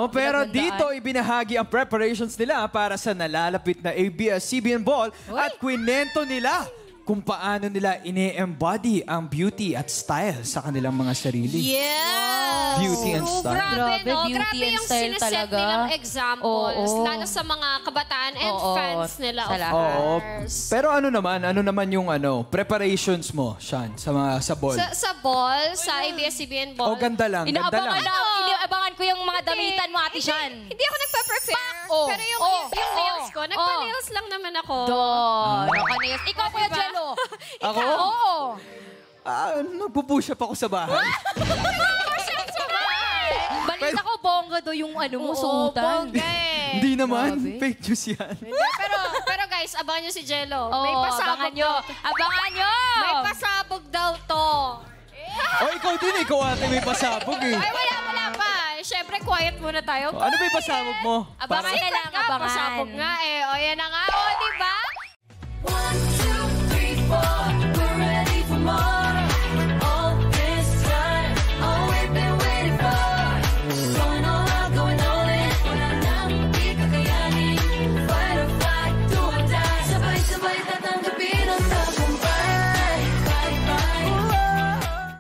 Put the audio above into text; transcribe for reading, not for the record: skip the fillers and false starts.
pero dito ibinahagi ang preparations nila para sa nalalapit na ABS-CBN Ball at kwento nila kung paano nila ine-embody ang beauty at style sa kanilang mga sarili. Yes! Beauty and style. Grabe, no? beauty Grabe and yung style sinaset talaga. nilang examples, lalo sa mga kabataan and fans nila, of course. Pero ano naman yung preparations mo, Sean, sa ball? Sa ball, sa ABS-CBN Ball. Oh, ganda lang, ganda lang. Inaabangan ko yung mga damitan mo, Ate Sean. Hindi ako nagpa-prepare. Pero yung nails ko, nagpa-nails lang naman ako. Naka-nails. Ikaw, Kuya Jello. Ako? Oo. Nagpupush up ako sa bahay. Balita ko, bongga do yung mo, suotan. Bongga eh. Hindi naman. Fake news yan. Pero guys, abangan nyo si Jello. May pasabog nyo. Abangan nyo! May pasabog daw to. Ikaw din. Ikaw ate may pasabog eh. Ay, wala pa. Siyempre, quiet muna tayo. Ano ba yung pasabog mo? Abangan na lang, abangan. Pasabog nga eh. O, yan na nga.